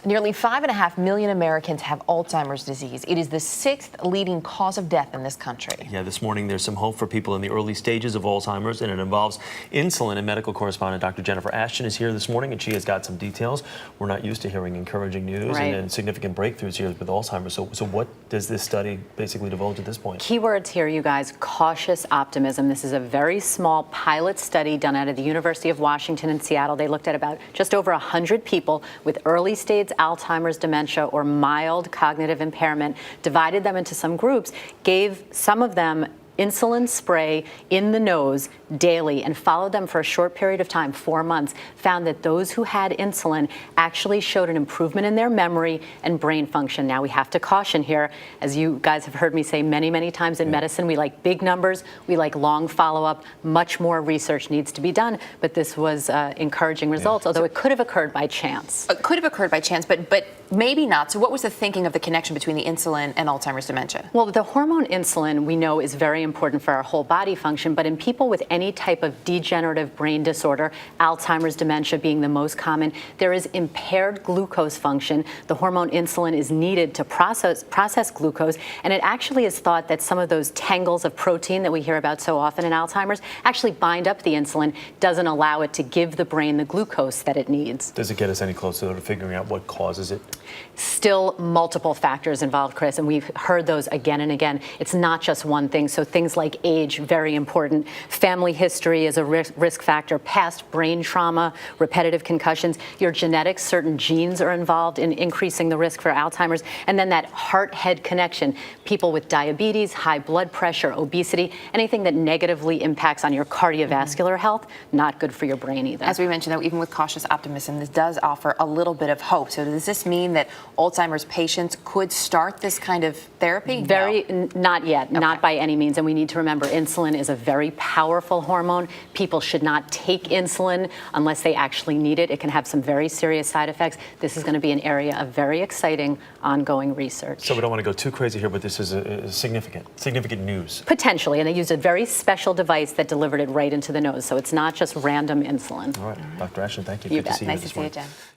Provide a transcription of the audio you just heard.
Nearly 5.5 million Americans have Alzheimer's disease. It is the 6th leading cause of death in this country. Yeah, this morning there's some hope for people in the early stages of Alzheimer's, and it involves insulin. And medical correspondent Dr. Jennifer Ashton is here this morning, and she has got some details. We're not used to hearing encouraging news and significant breakthroughs here with Alzheimer's. So what does this study basically divulge at this point? Keywords here, you guys: cautious optimism. This is a very small pilot study done out of the University of Washington in Seattle. They looked at about just over 100 people with early stage Alzheimer's, dementia, or mild cognitive impairment, divided them into some groups, gave some of them insulin spray in the nose daily, and followed them for a short period of time, 4 months, found that those who had insulin actually showed an improvement in their memory and brain function. Now, we have to caution here, as you guys have heard me say many, many times in medicine, we like big numbers, we like long follow-up, much more research needs to be done, but this was encouraging results, although it could have occurred by chance. It could have occurred by chance, but maybe not. So what was the thinking of the connection between the insulin and Alzheimer's dementia? Well, the hormone insulin, we know, is very important for our whole body function, but in people with any type of degenerative brain disorder, Alzheimer's, dementia being the most common, there is impaired glucose function. The hormone insulin is needed to process glucose, and it actually is thought that some of those tangles of protein that we hear about so often in Alzheimer's actually bind up the insulin, doesn't allow it to give the brain the glucose that it needs. Does it get us any closer to figuring out what causes it? Still multiple factors involved, Chris, and we've heard those again and again. It's not just one thing. So things like age, very important. Family history is a risk factor. Past brain trauma, repetitive concussions. Your genetics, certain genes are involved in increasing the risk for Alzheimer's. And then that heart-head connection. People with diabetes, high blood pressure, obesity, anything that negatively impacts on your cardiovascular health, not good for your brain either. As we mentioned, though, even with cautious optimism, this does offer a little bit of hope. So does this mean that Alzheimer's patients could start this kind of therapy? Not yet, not by any means. And we need to remember, insulin is a very powerful hormone. People should not take insulin unless they actually need it. It can have some very serious side effects. This is going to be an area of very exciting ongoing research. So we don't want to go too crazy here, but this is a significant news. Potentially, and they used a very special device that delivered it right into the nose. So it's not just random insulin. All right, Dr. Ashton, thank you. You Good bet. to see you Nice this to see you, morning. Jen.